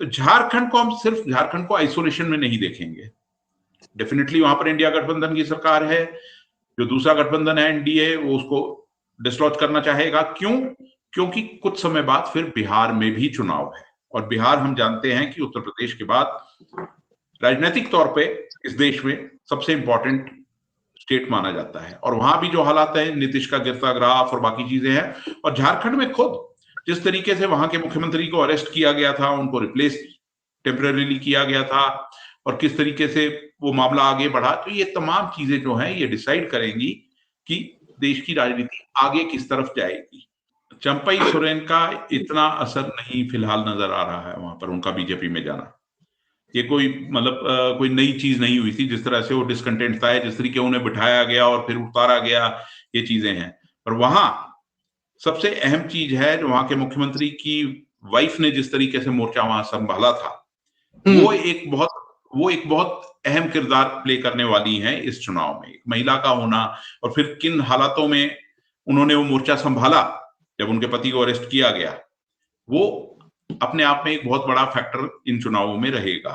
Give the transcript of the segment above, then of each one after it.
तो झारखंड को हम सिर्फ झारखंड को आइसोलेशन में नहीं देखेंगे। डेफिनेटली वहां पर इंडिया गठबंधन की सरकार है, जो दूसरा गठबंधन है एनडीए, वो उसको डिसलॉज करना चाहेगा। क्यों? क्योंकि कुछ समय बाद फिर बिहार में भी चुनाव है, और बिहार हम जानते हैं कि उत्तर प्रदेश के बाद राजनीतिक तौर पे इस देश में सबसे इंपॉर्टेंट स्टेट माना जाता है, और वहां भी जो हालात है, नीतीश का गिरता ग्राफ और बाकी चीजें हैं, और झारखंड में खुद जिस तरीके से वहां के मुख्यमंत्री को अरेस्ट किया गया था, उनको रिप्लेस टेम्परेरीली किया गया था, और किस तरीके से वो मामला आगे बढ़ा, तो ये तमाम चीजें जो हैं ये डिसाइड करेंगी कि देश की राजनीति आगे किस तरफ जाएगी। चंपई सोरेन का इतना असर नहीं फिलहाल नजर आ रहा है वहां पर, उनका बीजेपी में जाना। ये कोई मतलब कोई नई चीज नहीं हुई थी। जिस तरह से वो डिसकंटेंट था, जिस तरीके उन्हें बिठाया गया और फिर उतारा गया, ये चीजें हैं। पर वहां सबसे अहम चीज है, जो वहां के मुख्यमंत्री की वाइफ ने जिस तरीके से मोर्चा वहां संभाला था, वो एक बहुत अहम किरदार प्ले करने वाली हैं इस चुनाव में। एक महिला का होना, और फिर किन हालातों में उन्होंने वो मोर्चा संभाला जब उनके पति को अरेस्ट किया गया, वो अपने आप में एक बहुत बड़ा फैक्टर इन चुनावों में रहेगा।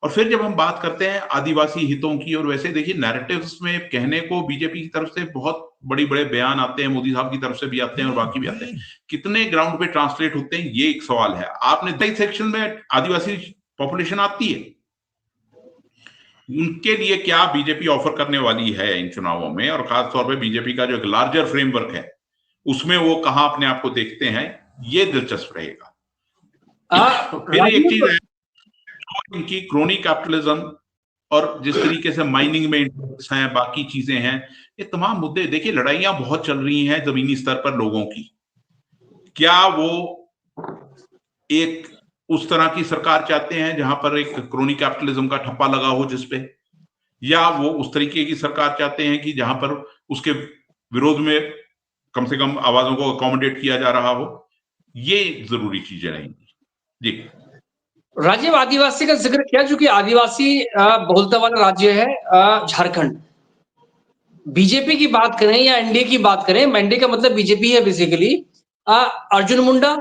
और फिर जब हम बात करते हैं आदिवासी हितों की, और वैसे देखिए नैरेटिव्स में कहने को बीजेपी की तरफ से बहुत बड़े बड़े बयान आते हैं, मोदी साहब की तरफ से भी आते हैं और बाकी भी आते हैं, कितने ग्राउंड पे ट्रांसलेट होते हैं, ये एक सवाल है। आपने 23 सेक्शन में आदिवासी पॉपुलेशन आती है, उनके लिए क्या बीजेपी ऑफर करने वाली है इन चुनावों में, और खासतौर पे बीजेपी का जो एक लार्जर फ्रेमवर्क है उसमें वो कहां अपने आप को देखते हैं, ये दिलचस्प रहेगा। फिर एक चीज है, इनकी क्रोनी कैपिटलिज्म और जिस तरीके से माइनिंग में इंटरेस्ट हैं, बाकी चीजें हैं, ये तमाम मुद्दे, देखिए लड़ाइयां बहुत चल रही हैं जमीनी स्तर पर लोगों की। क्या वो एक उस तरह की सरकार चाहते हैं जहां पर एक क्रोनी कैपिटलिज्म का ठप्पा लगा हो जिसपे, या वो उस तरीके की सरकार चाहते हैं कि जहां पर उसके विरोध में कम से कम आवाजों को अकोमोडेट किया जा रहा हो? ये जरूरी चीजें रहेंगी। जी राजीव, आदिवासी का जिक्र किया, चूंकि आदिवासी बहुलता वाला राज्य है झारखंड। बीजेपी की बात करें या एनडीए की बात करें, एनडीए का मतलब बीजेपी है बेसिकली, अर्जुन मुंडा,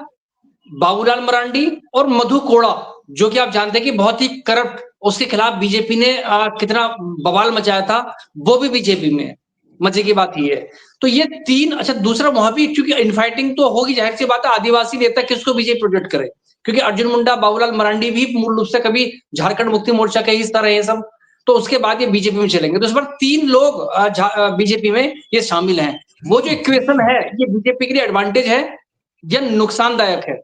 बाबूलाल मरांडी और मधु कोड़ा, जो कि आप जानते हैं कि बहुत ही करप्ट, उसके खिलाफ बीजेपी ने कितना बवाल मचाया था, वो भी बीजेपी में है। मजे की बात ये है। तो ये तीन, अच्छा दूसरा वहां भी क्योंकि इनफाइटिंग तो होगी, जाहिर सी बात है, आदिवासी नेता किसको बीजेपी प्रोटेक्ट करे, क्योंकि अर्जुन मुंडा, बाबूलाल मरांडी भी मूल रूप से कभी झारखंड मुक्ति मोर्चा के हिस्सा रहे हैं सब, तो उसके बाद ये बीजेपी में चलेंगे। तो इस बार तीन लोग बीजेपी में ये शामिल हैं। वो जो इक्वेशन है, ये बीजेपी के लिए एडवांटेज है या नुकसानदायक है?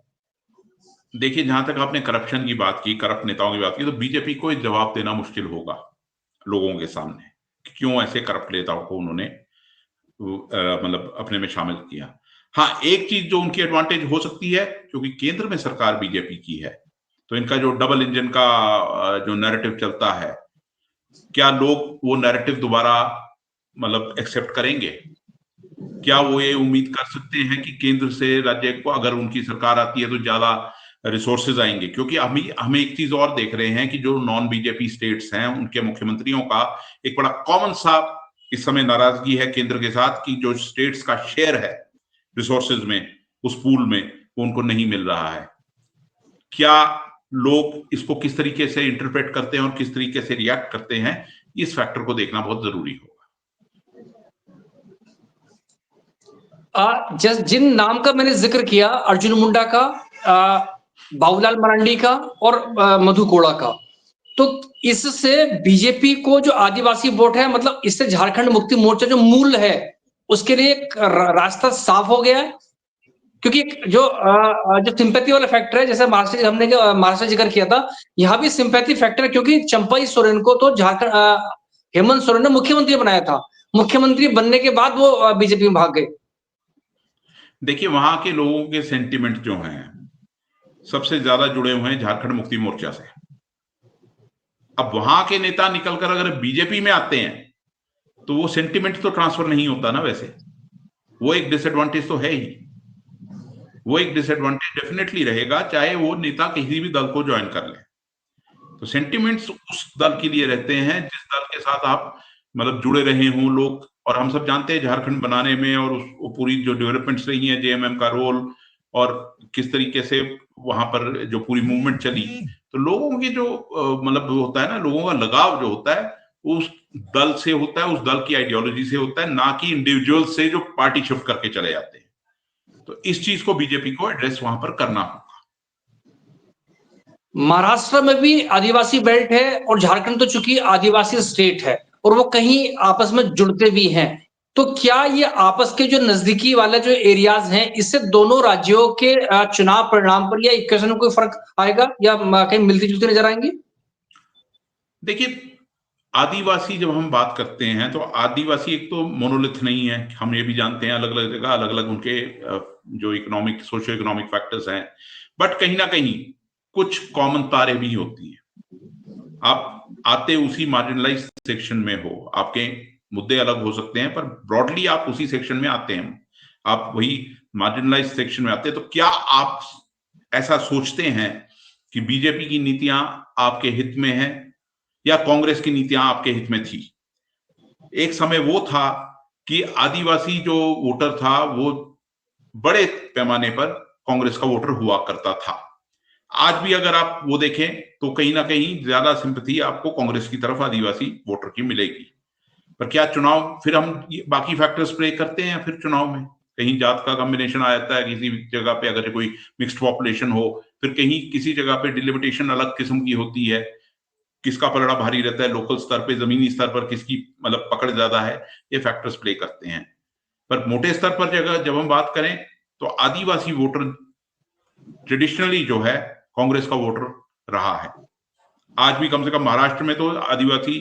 देखिए, जहां तक आपने करप्शन की बात की, करप्ट नेताओं की बात की, तो बीजेपी को जवाब देना मुश्किल होगा लोगों के सामने कि क्यों ऐसे करप्ट नेताओं को उन्होंने मतलब अपने में शामिल किया। हाँ, एक चीज जो उनकी एडवांटेज हो सकती है, क्योंकि केंद्र में सरकार बीजेपी की है, तो इनका जो डबल इंजन का जो नैरेटिव चलता है, क्या लोग वो नैरेटिव दोबारा मतलब एक्सेप्ट करेंगे? क्या वो ये उम्मीद कर सकते हैं कि केंद्र से राज्य को अगर उनकी सरकार आती है तो ज्यादा रिसोर्सेज आएंगे? क्योंकि हमें एक चीज और देख रहे हैं कि जो नॉन बीजेपी स्टेट्स हैं, उनके मुख्यमंत्रियों का एक बड़ा कॉमन सा इस समय नाराजगी है केंद्र के साथ कि जो स्टेट्स का शेयर है रिसोर्सेज में, उस पूल में, वो उनको नहीं मिल रहा है। क्या लोग इसको किस तरीके से इंटरप्रेट करते हैं और किस तरीके से रिएक्ट करते हैं, इस फैक्टर को देखना बहुत जरूरी होगा। जिन नाम का मैंने जिक्र किया, अर्जुन मुंडा का, बाबूलाल मरांडी का और मधु कोड़ा का, तो इससे बीजेपी को जो आदिवासी वोट है, मतलब इससे झारखंड मुक्ति मोर्चा जो मूल है उसके लिए एक रास्ता साफ हो गया है। क्योंकि जो सिंपैथी वाला फैक्टर है, जैसे महाराष्ट्र जिक्र किया था, यहाँ भी सिंपैथी फैक्टर है, क्योंकि चंपई सोरेन को तो झारखंड हेमंत सोरेन ने मुख्यमंत्री बनाया था। मुख्यमंत्री बनने के बाद वो बीजेपी में भाग गए। देखिए, वहां के लोगों के सेंटिमेंट जो हैं सबसे ज्यादा जुड़े हुए हैं झारखंड मुक्ति मोर्चा से। अब वहां के नेता निकलकर अगर बीजेपी में आते हैं तो वो सेंटिमेंट तो ट्रांसफर नहीं होता ना। वैसे वो एक डिसएडवांटेज तो है ही, वो एक डिसएडवांटेज डेफिनेटली रहेगा, चाहे वो नेता किसी भी दल को ज्वाइन कर ले। तो सेंटिमेंट्स उस दल के लिए रहते हैं जिस दल के साथ आप मतलब जुड़े रहे हों लोग। और हम सब जानते हैं झारखंड बनाने में और पूरी जो डेवलपमेंट्स रही हैं, जेएमएम का रोल, और किस तरीके से वहां पर जो पूरी मूवमेंट चली, तो लोगों की जो मतलब होता है ना, लोगों का लगाव जो होता है उस दल से होता है, उस दल की आइडियोलॉजी से होता है, ना कि इंडिविजुअल से जो पार्टी शिफ्ट करके चले जाते हैं। तो इस चीज को बीजेपी को एड्रेस वहां पर करना होगा। महाराष्ट्र में भी आदिवासी बेल्ट है और झारखंड तो चूंकि आदिवासी स्टेट है और वो कहीं आपस में जुड़ते भी हैं, तो क्या ये आपस के जो नजदीकी वाले जो एरियाज हैं, इससे दोनों राज्यों के चुनाव परिणाम पर या इक्वेशन में कोई फर्क आएगा या कहीं मिलती जुलती नजर आएंगी? देखिए, आदिवासी जब हम बात करते हैं तो आदिवासी एक तो मोनोलिथ नहीं है, हम ये भी जानते हैं, अलग अलग जगह अलग अलग उनके जो इकोनॉमिक सोशियो इकोनॉमिक फैक्टर्स हैं, बट कहीं ना कहीं कुछ कॉमन तारे भी होती हैं। आप आते उसी मार्जिनलाइज सेक्शन में हो, आपके मुद्दे अलग हो सकते हैं पर ब्रॉडली आप उसी सेक्शन में आते हैं, आप वही मार्जिनलाइज सेक्शन में आते हैं। तो क्या आप ऐसा सोचते हैं कि बीजेपी की नीतियां आपके हित में है या कांग्रेस की नीतियां आपके हित में थी? एक समय वो था कि आदिवासी जो वोटर था वो बड़े पैमाने पर कांग्रेस का वोटर हुआ करता था। आज भी अगर आप वो देखें तो कहीं ना कहीं ज्यादा सिंपैथी आपको कांग्रेस की तरफ आदिवासी वोटर की मिलेगी। पर क्या चुनाव फिर हम बाकी फैक्टर्स प्ले करते हैं? फिर चुनाव में कहीं जात का कॉम्बिनेशन आ जाता है, किसी जगह पे अगर कोई मिक्स्ड पॉपुलेशन हो, फिर कहीं किसी जगह पे डिलिमिटेशन अलग किस्म की होती है, किसका पलड़ा भारी रहता है लोकल स्तर पे, जमीनी स्तर पर किसकी मतलब पकड़ ज्यादा है, ये फैक्टर्स प्ले करते हैं। पर मोटे स्तर पर जब हम बात करें तो आदिवासी वोटर ट्रेडिशनली जो है कांग्रेस का वोटर रहा है। आज भी कम से कम महाराष्ट्र में तो आदिवासी